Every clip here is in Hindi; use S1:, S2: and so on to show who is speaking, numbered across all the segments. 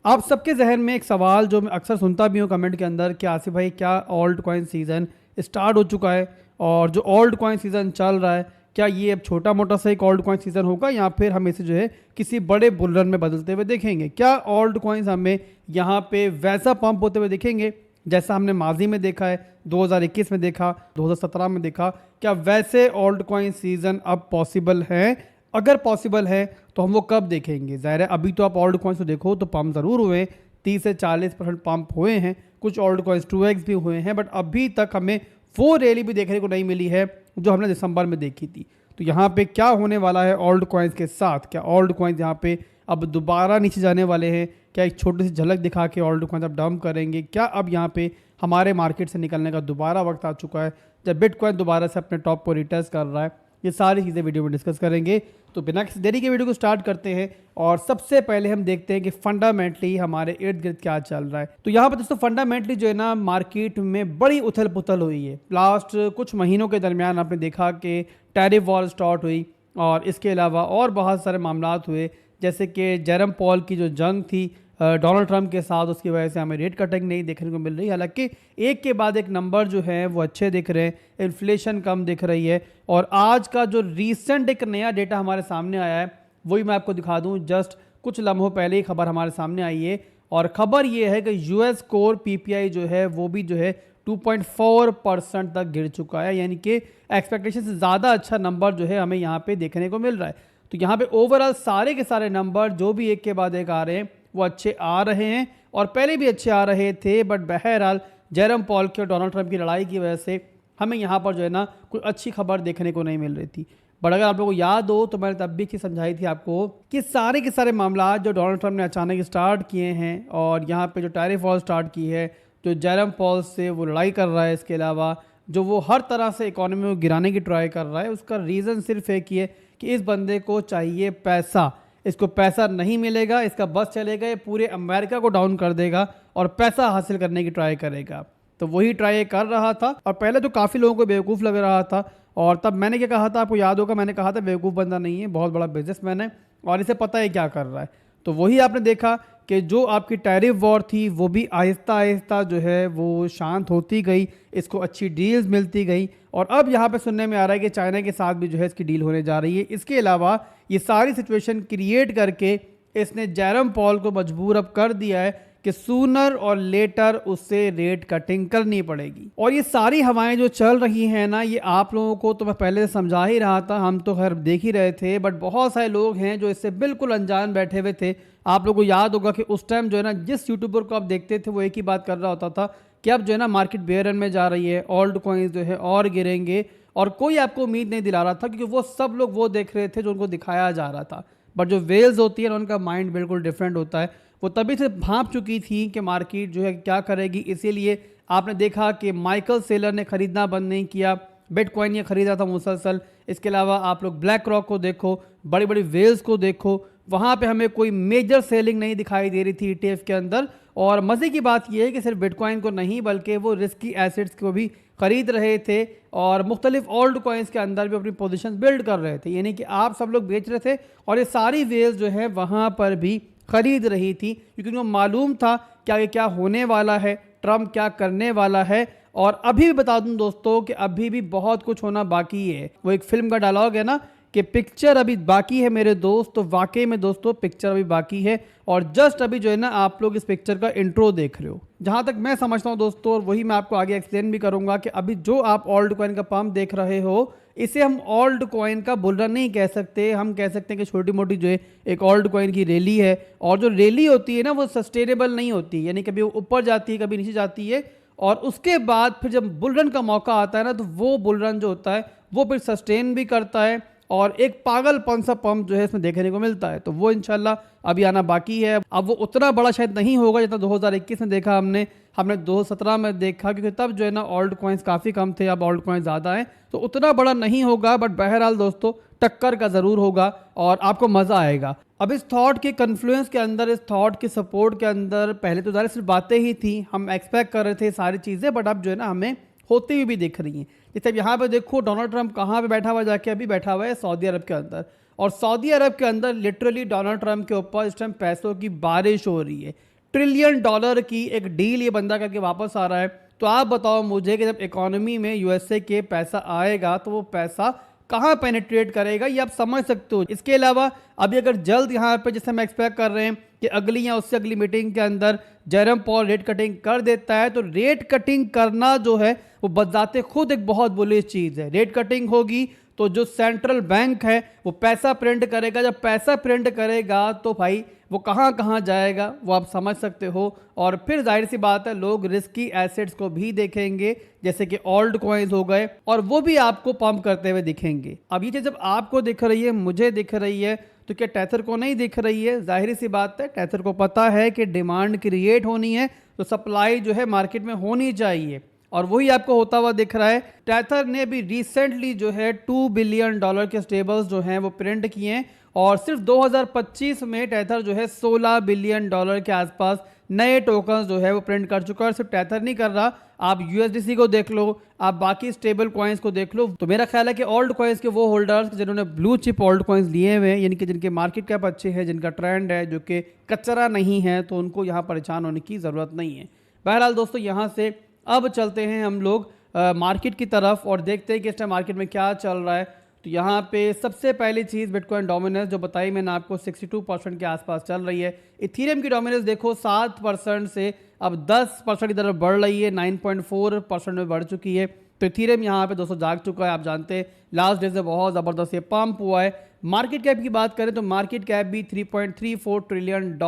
S1: आप सबके जहन में एक सवाल जो मैं अक्सर सुनता भी हूँ कमेंट के अंदर कि आसिफ भाई क्या ऑल्ट कॉइन सीज़न स्टार्ट हो चुका है और जो ऑल्ट कॉइन सीज़न चल रहा है क्या ये अब छोटा मोटा सा एक ऑल्ट कॉइन सीज़न होगा या फिर हम इसे जो है किसी बड़े बुल रन में बदलते हुए देखेंगे। क्या ऑल्ट कॉइन्स हमें यहाँ पे वैसा पंप होते हुए दिखेंगे जैसा हमने माजी में देखा है, 2021 में देखा, 2017 में देखा। क्या वैसे ऑल्ट कॉइन सीज़न अब पॉसिबल है? अगर पॉसिबल है तो हम वो कब देखेंगे? ज़ाहिर है अभी तो आप ऑल्ट कॉइन्स को देखो तो पंप ज़रूर हुए, 30 से 40% पंप हुए हैं, कुछ ऑल्ट कॉइन्स 2x भी हुए हैं, बट अभी तक हमें वो रैली भी देखने को नहीं मिली है जो हमने दिसंबर में देखी थी। तो यहाँ पे क्या होने वाला है ऑल्ट कॉइन्स के साथ? क्या ऑल्ट कॉइन्स यहाँ पे अब दोबारा नीचे जाने वाले हैं? क्या एक छोटी सी झलक दिखा के ऑल्ट कॉइन्स अब डंप करेंगे? क्या अब यहाँ पे हमारे मार्केट से निकलने का दोबारा वक्त आ चुका है जब बिटकॉइन दोबारा से अपने टॉप को रिटेस्ट कर रहा है? ये सारी चीज़ें वीडियो में डिस्कस करेंगे। तो बिना किसी देरी के वीडियो को स्टार्ट करते हैं और सबसे पहले हम देखते हैं कि फंडामेंटली हमारे इर्द गिर्द क्या चल रहा है। तो यहाँ पर दोस्तों फंडामेंटली जो है ना मार्केट में बड़ी उथल पुथल हुई है। लास्ट कुछ महीनों के दरमियान आपने देखा कि टैरिफ वॉर स्टार्ट हुई और इसके अलावा और बहुत सारे मामलात हुए, जैसे कि जेरम पॉल की जो जंग थी डोनाल्ड ट्रंप के साथ, उसकी वजह से हमें रेट कटिंग नहीं देखने को मिल रही। हालांकि एक के बाद एक नंबर जो है वो अच्छे दिख रहे हैं, इन्फ्लेशन कम दिख रही है। और आज का जो रीसेंट एक नया डेटा हमारे सामने आया है वही मैं आपको दिखा दूं। जस्ट कुछ लम्हों पहले ही खबर हमारे सामने आई है और खबर ये है कि यूएस कोर पीपीआई जो है वो भी जो है 2.4% तक गिर चुका है, यानी कि एक्सपेक्टेशन से ज़्यादा अच्छा नंबर जो है हमें यहाँ पे देखने को मिल रहा है। तो यहाँ पे ओवरऑल सारे के सारे नंबर जो भी एक के बाद एक आ रहे हैं वो अच्छे आ रहे हैं और पहले भी अच्छे आ रहे थे, बट बहरहाल जेरम पॉल के और डोनाल्ड ट्रंप की लड़ाई की वजह से हमें यहाँ पर जो है ना कोई अच्छी खबर देखने को नहीं मिल रही थी। बट अगर आप लोगों को याद हो तो मैंने तब भी चीज़ समझाई थी आपको कि सारे के सारे मामला जो डोनाल्ड ट्रंप ने अचानक स्टार्ट किए हैं और यहाँ पे जो टैरिफ वॉर स्टार्ट की है, जो जेरम पॉल से वो लड़ाई कर रहा है, इसके अलावा जो वो हर तरह से इकोनॉमी को गिराने की ट्राई कर रहा है, उसका रीज़न सिर्फ एक ही है कि इस बंदे को चाहिए पैसा। इसको पैसा नहीं मिलेगा, इसका बस चलेगा, ये पूरे अमेरिका को डाउन कर देगा और पैसा हासिल करने की ट्राई करेगा। तो वही ट्राई कर रहा था और पहले तो काफ़ी लोगों को बेवकूफ़ लग रहा था और तब मैंने क्या कहा था, आपको याद होगा, मैंने कहा था बेवकूफ़ बंदा नहीं है, बहुत बड़ा बिजनेसमैन है और इसे पता है क्या कर रहा है। तो वही आपने देखा कि जो आपकी टैरिफ वॉर थी वो भी आहिस्ता आहिस्ता जो है वो शांत होती गई, इसको अच्छी डील्स मिलती गई और अब यहाँ पे सुनने में आ रहा है कि चाइना के साथ भी जो है इसकी डील होने जा रही है। इसके अलावा ये सारी सिचुएशन क्रिएट करके इसने जेरम पॉल को मजबूर अब कर दिया है कि सूनर और लेटर उससे रेट कटिंग करनी पड़ेगी। और ये सारी हवाएं जो चल रही हैं ना, ये आप लोगों को तो मैं पहले से समझा ही रहा था, हम तो खैर देख ही रहे थे, बट बहुत सारे लोग हैं जो इससे बिल्कुल अनजान बैठे हुए थे। आप लोगों को याद होगा कि उस टाइम जो है ना जिस यूट्यूबर को आप देखते थे वो एक ही बात कर रहा होता था कि अब जो है ना मार्केट बेयर रन में जा रही है, ऑल्ट कॉइन्स जो है और गिरेंगे, और कोई आपको उम्मीद नहीं दिला रहा था क्योंकि वो सब लोग वो देख रहे थे जो उनको दिखाया जा रहा था। बट जो वेल्स होती है ना उनका माइंड बिल्कुल डिफरेंट होता है, वो तभी से भांप चुकी थी कि मार्केट जो है क्या करेगी। इसीलिए आपने देखा कि माइकल सेलर ने खरीदना बंद नहीं किया, बिटकॉइन ये खरीदा था मुसलसल। इसके अलावा आप लोग ब्लैक रॉक को देखो, बड़ी बड़ी वेल्स को देखो, वहाँ पे हमें कोई मेजर सेलिंग नहीं दिखाई दे रही थी ETF के अंदर। और मज़े की बात यह है कि सिर्फ बिटकॉइन को नहीं बल्कि वो रिस्की एसेट्स को भी खरीद रहे थे और मुख्तलिफ ऑल्ट कॉइन्स के अंदर भी अपनी पोजीशंस बिल्ड कर रहे थे, यानी कि आप सब लोग बेच रहे थे और ये सारी वेल्स जो है वहाँ पर भी खरीद रही थी क्योंकि उनको मालूम था कि आगे क्या होने वाला है, ट्रम्प क्या करने वाला है। और अभी भी बता दूं दोस्तों कि अभी भी बहुत कुछ होना बाकी है। वो एक फिल्म का डायलॉग है ना कि पिक्चर अभी बाकी है मेरे दोस्त, तो वाकई में दोस्तों पिक्चर अभी बाकी है और जस्ट अभी जो है ना आप लोग इस पिक्चर का इंट्रो देख रहे हो जहां तक मैं समझता हूं दोस्तों, और वही मैं आपको आगे एक्सप्लेन भी करूंगा कि अभी जो आप ऑल्ट कॉइन का पंप देख रहे हो इसे हम ऑल्ट कॉइन का बुल रन नहीं कह सकते, हम कह सकते हैं कि छोटी मोटी जो है एक ऑल्ट कॉइन की रैली है। और जो रैली होती है ना वो सस्टेनेबल नहीं होती, यानी कभी वो ऊपर जाती है कभी नीचे जाती है और उसके बाद फिर जब बुल रन का मौका आता है ना तो वो बुल रन जो होता है वो फिर सस्टेन भी करता है और एक पागलपन सा पंप जो है इसमें देखने को मिलता है। तो वो इंशाल्लाह अभी आना बाकी है। अब वो उतना बड़ा शायद नहीं होगा जितना 2021 में देखा हमने 2017 में देखा, क्योंकि तब जो है ना ऑल्ट कॉइन्स काफ़ी कम थे, अब ऑल्ट कॉइन्स ज़्यादा हैं, तो उतना बड़ा नहीं होगा। बट बहरहाल दोस्तों टक्कर का ज़रूर होगा और आपको मज़ा आएगा। अब इस थॉट के कन्फ्लुएंस के अंदर, इस थॉट के सपोर्ट के अंदर पहले तो ज़्यादा सिर्फ बातें ही थी, हम एक्सपेक्ट कर रहे थे सारी चीज़ें, बट अब जो है ना हमें होती हुई भी दिख रही हैं। जैसे अब यहाँ पे देखो डोनाल्ड ट्रंप कहाँ पे बैठा हुआ, जाके अभी बैठा हुआ है सऊदी अरब के अंदर, और सऊदी अरब के अंदर लिटरली डोनाल्ड ट्रंप के ऊपर इस टाइम पैसों की बारिश हो रही है। ट्रिलियन डॉलर की एक डील ये बंदा करके वापस आ रहा है। तो आप बताओ मुझे कि जब इकोनॉमी में यूएसए के पैसा आएगा तो वो पैसा कहाँ पेनिट्रेट करेगा, ये आप समझ सकते हो। इसके अलावा अभी अगर जल्द यहाँ पे जैसे हम एक्सपेक्ट कर रहे हैं कि अगली या उससे अगली मीटिंग के अंदर जेरम पॉल रेट कटिंग कर देता है, तो रेट कटिंग करना जो है वो बजाते खुद एक बहुत बुरी चीज़ है। रेट कटिंग होगी तो जो सेंट्रल बैंक है वो पैसा प्रिंट करेगा, जब पैसा प्रिंट करेगा तो भाई वो कहाँ कहाँ जाएगा वो आप समझ सकते हो। और फिर जाहिर सी बात है लोग रिस्की एसेट्स को भी देखेंगे, जैसे कि ओल्ड कॉइन्स हो गए, और वो भी आपको पंप करते हुए दिखेंगे। अब ये चीज़ जब आपको दिख रही है, मुझे दिख रही है, तो क्या टेथर को नहीं दिख रही है? जाहिर सी बात है टेथर को पता है कि डिमांड क्रिएट होनी है तो सप्लाई जो है मार्केट में होनी चाहिए, और वही आपको होता हुआ दिख रहा है। टेथर ने भी रिसेंटली जो है $2 बिलियन के स्टेबल्स जो हैं वो प्रिंट किए हैं, और सिर्फ 2025 में टेथर जो है $16 बिलियन के आसपास नए टोकन्स जो है वो प्रिंट कर चुका है। और सिर्फ टेथर नहीं कर रहा, आप यूएसडीसी को देख लो, आप बाकी स्टेबल कॉइन्स को देख लो। तो मेरा ख्याल है कि ओल्ड कॉइन्स के वो होल्डर्स जिन्होंने ब्लू चिप ओल्ड कॉइन्स लिए हुए हैं, यानी कि जिनके मार्केट कैप अच्छे हैं, जिनका ट्रेंड है, जो कि कचरा नहीं है, तो उनको यहाँ परेशान होने की ज़रूरत नहीं है। बहरहाल दोस्तों, यहाँ से अब चलते हैं हम लोग मार्केट की तरफ और देखते हैं कि इस टाइम मार्केट में क्या चल रहा है। तो यहाँ पे सबसे पहली चीज़ बिटकॉइन डोमिनेंस जो बताई मैंने आपको 62% के आसपास चल रही है। इथीरियम की डोमिनेंस देखो 7% से अब 10% की तरफ बढ़ रही है, 9.4% में बढ़ चुकी है। तो इथीरियम यहाँ पे दोस्तों जाग चुका है। आप जानते हैं लास्ट डे से बहुत ज़बरदस्त ये पंप हुआ है। मार्केट कैप की बात करें तो मार्केट कैप भी $3.34 ट्रिलियन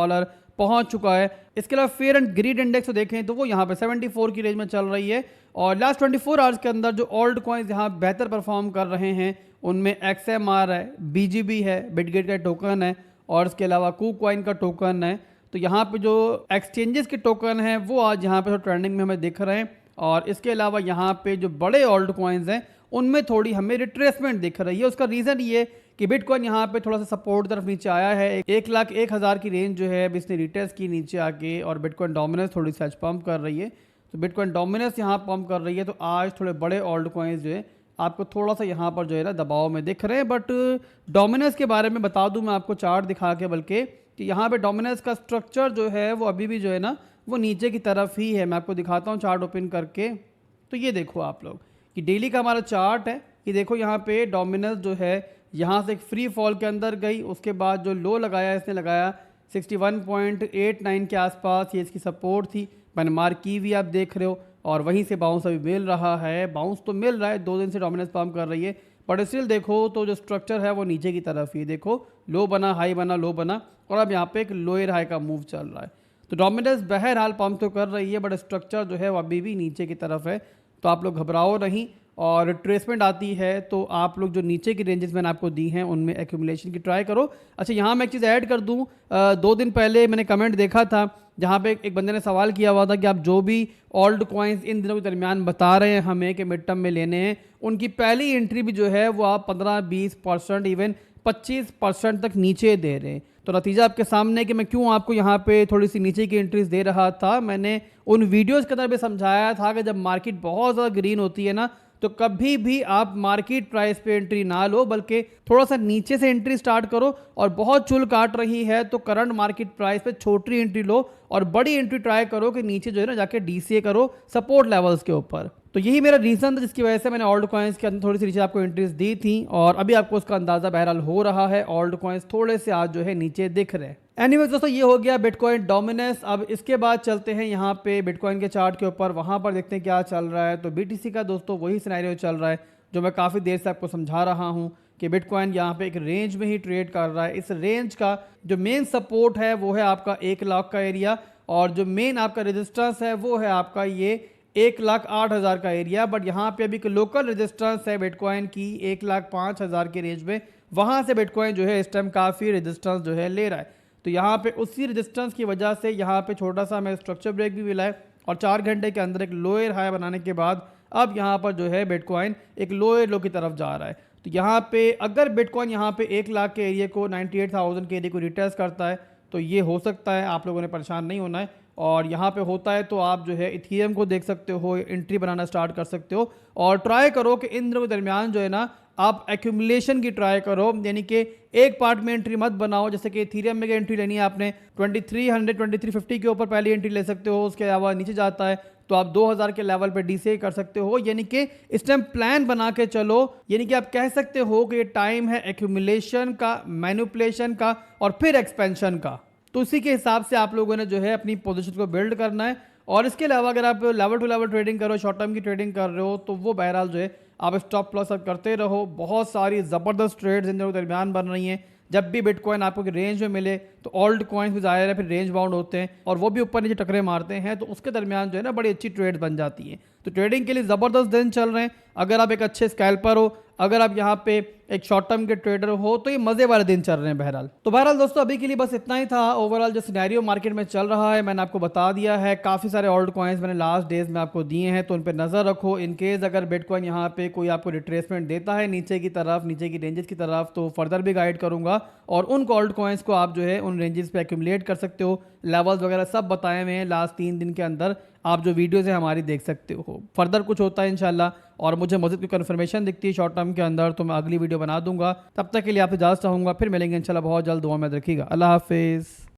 S1: पहुंच चुका है। इसके अलावा फेयर एंड ग्रीड इंडेक्स को देखें तो वो यहाँ पे 74 की रेंज में चल रही है। और लास्ट 24 आवर्स के अंदर जो ओल्ड कॉइन्स यहाँ बेहतर परफॉर्म कर रहे हैं उनमें XMR है, BGB है, बिटगेट का टोकन है, और इसके अलावा KuCoin का टोकन है। तो यहाँ पे जो एक्सचेंजेस के टोकन हैं वो आज यहाँ पे ट्रेंडिंग में हमें दिख रहे हैं। और इसके अलावा यहाँ पे जो बड़े ओल्ड कॉइन्स हैं उनमें थोड़ी हमें रिट्रेसमेंट दिख रही है। उसका रीज़न ये कि बिटकॉइन यहाँ पे थोड़ा सा सपोर्ट तरफ नीचे आया है। 1,01,000 की रेंज जो है अब इसने रिटेस्ट की नीचे आके, और बिटकॉइन डोमिनेंस थोड़ी सी आज पंप कर रही है। तो बिटकॉइन डोमिनेंस यहाँ पंप कर रही है, तो आज थोड़े बड़े ओल्ड कॉइन्स जो है आपको थोड़ा सा यहाँ पर जो है ना दबाव में दिख रहे हैं। बट डोमिनेंस के बारे में बता दूँ मैं आपको चार्ट दिखा के, बल्कि कि यहाँ पे डोमिनेंस का स्ट्रक्चर जो है वो अभी भी जो है ना वो नीचे की तरफ ही है। मैं आपको दिखाता हूँ चार्ट ओपन करके। तो ये देखो आप लोग कि डेली का हमारा चार्ट है कि देखो यहाँ पे डोमिनेंस जो है यहाँ से एक फ्री फॉल के अंदर गई, उसके बाद जो लो लगाया इसने लगाया 61.89 के आसपास, ये इसकी सपोर्ट थी, मैंने मार्क की भी आप देख रहे हो। और वहीं से बाउंस अभी मिल रहा है, बाउंस तो मिल रहा है, 2 दिन से डोमिनेंस पंप कर रही है, बट स्टिल देखो तो जो स्ट्रक्चर है वो नीचे की तरफ ही, देखो लो बना, हाई बना, लो बना, और अब यहाँ पे एक लोअर हाई का मूव चल रहा है। तो डोमिनेंस बहरहाल पंप तो कर रही है, बट स्ट्रक्चर जो है वो अभी भी नीचे की तरफ है। तो आप लोग घबराओ नहीं, और रिट्रेसमेंट आती है तो आप लोग जो नीचे की रेंजेस मैंने आपको दी हैं उनमें एक्यूमुलेशन की ट्राई करो। अच्छा, यहाँ मैं एक चीज़ ऐड कर दूँ, 2 दिन पहले मैंने कमेंट देखा था जहाँ पे एक बंदे ने सवाल किया हुआ था कि आप जो भी ओल्ड कॉइन्स इन दिनों के दरमियान बता रहे हैं हमें कि मिड टर्म में लेने हैं, उनकी पहली एंट्री भी जो है वो आप 15-20%, इवन 25% तक नीचे दे रहे हैं। तो नतीजा आपके सामने कि मैं क्यों आपको यहाँ पे थोड़ी सी नीचे की एंट्रीज दे रहा था। मैंने उन वीडियोस के अंदर भी समझाया था कि जब मार्केट बहुत ज़्यादा ग्रीन होती है ना, तो कभी भी आप मार्केट प्राइस पे एंट्री ना लो, बल्कि थोड़ा सा नीचे से एंट्री स्टार्ट करो। और बहुत चुल काट रही है तो करंट मार्केट प्राइस पे छोटी एंट्री लो, और बड़ी एंट्री ट्राई करो कि नीचे जो है ना जाके DCA करो सपोर्ट लेवल्स के ऊपर। तो यही मेरा रीज़न था जिसकी वजह से मैंने ओल्ड कॉइन्स के अंदर थोड़ी सी नीचे आपको एंट्रीज दी थी, और अभी आपको उसका अंदाज़ा बहरहाल हो रहा है। ओल्ड कॉइन्स थोड़े से आज जो है नीचे दिख रहे हैं। एनीवेज दोस्तों, ये हो गया बिटकॉइन डोमिनेंस। अब इसके बाद चलते हैं यहाँ पे बिटकॉइन के चार्ट के ऊपर, वहाँ पर देखते हैं क्या चल रहा है। तो BTC का दोस्तों वही सिनेरियो चल रहा है जो मैं काफ़ी देर से आपको समझा रहा हूँ कि बिटकॉइन यहाँ पे एक रेंज में ही ट्रेड कर रहा है। इस रेंज का जो मेन सपोर्ट है वो है आपका 1 लाख का एरिया, और जो मेन आपका रेजिस्टेंस है वो है आपका ये 1,08,000 का एरिया। बट यहाँ पे अभी लोकल रेजिस्टेंस है बिटकॉइन की 1,05,000 के रेंज में, वहाँ से बिटकॉइन जो है इस टाइम काफ़ी रेजिस्टेंस जो है ले रहा है। तो यहाँ पे उसी रेजिस्टेंस की वजह से यहाँ पे छोटा सा हमें स्ट्रक्चर ब्रेक भी मिला है, और 4 घंटे के अंदर एक लोअर हाई बनाने के बाद अब यहाँ पर जो है बिटकॉइन एक लोअर लो की तरफ जा रहा है। तो यहाँ पे अगर बिटकॉइन यहाँ पे 1 लाख के एरिया को, 98,000 के एरिया को रिटेस्ट करता है तो ये हो सकता है, आप लोगों ने परेशान नहीं होना है। और यहाँ पे होता है तो आप जो है इथीरियम को देख सकते हो, एंट्री बनाना स्टार्ट कर सकते हो, और ट्राई करो कि इन दिनों के दरमियान जो है ना आप एक्यूमुलेशन की ट्राई करो, यानी कि एक पार्ट में एंट्री मत बनाओ। जैसे कि इथेरियम में एंट्री लेनी है आपने 2300 2350 के ऊपर पहली एंट्री ले सकते हो, उसके अलावा नीचे जाता है तो आप 2000 के लेवल पे डीसीए कर सकते हो। यानी कि इस टाइम प्लान बना के चलो, यानी कि आप कह सकते हो कि ये टाइम है एक्यूमुलेशन का, मैनिपुलेशन का और फिर एक्सपेंशन का। तो उसी के हिसाब से आप लोगों ने जो है अपनी पोजीशन को बिल्ड करना है। और इसके अलावा अगर आप लेवल टू लेवल ट्रेडिंग कर रहे हो, शॉर्ट टर्म की ट्रेडिंग कर रहे हो, तो वो बहरहाल जो है आप स्टॉप लॉस करते रहो। बहुत सारी ज़बरदस्त ट्रेड्स इन दोनों के दरमियान बन रही हैं। जब भी बिटकॉइन आपको रेंज में मिले तो ऑल्ट कॉइन्स भी ज़ाहिर है फिर रेंज बाउंड होते हैं और वो भी ऊपर नीचे टकरे मारते हैं, तो उसके दरमियान जो है ना बड़ी अच्छी ट्रेड बन जाती है। तो ट्रेडिंग के लिए ज़बरदस्त दिन चल रहे हैं। अगर आप एक अच्छे स्कैल्पर हो, अगर आप यहाँ पे एक शॉर्ट टर्म के ट्रेडर हो, तो ये मजे वाले दिन चल रहे हैं बहरहाल। तो बहरहाल दोस्तों अभी के लिए बस इतना ही था। ओवरऑल जो सिनेरियो मार्केट में चल रहा है मैंने आपको बता दिया है। काफ़ी सारे ऑल्ट कॉइन्स मैंने लास्ट डेज में आपको दिए हैं, तो उन पर नज़र रखो। इन केस अगर बिटकॉइन यहाँ पे कोई आपको रिट्रेसमेंट देता है नीचे की तरफ, नीचे की रेंजेस की तरफ, तो फर्दर भी गाइड करूंगा और उन ऑल्ट कॉइन्स को आप जो है उन रेंजेस पे एक्यूमुलेट कर सकते हो। लेवल्स वगैरह सब बताए हुए हैं लास्ट 3 दिन के अंदर, आप जो वीडियोस है हमारी देख सकते हो। फर्दर कुछ होता है इंशाल्लाह और मुझे मज़ीद कोई कन्फर्मेशन दिखती है शॉर्ट टर्म के अंदर तो मैं अगली वीडियो बना दूंगा। तब तक के लिए आपसे इजाज़त चाहूँगा, फिर मिलेंगे इंशाल्लाह बहुत जल्द। दुआ में रखिएगा। अल्लाह हाफिज़।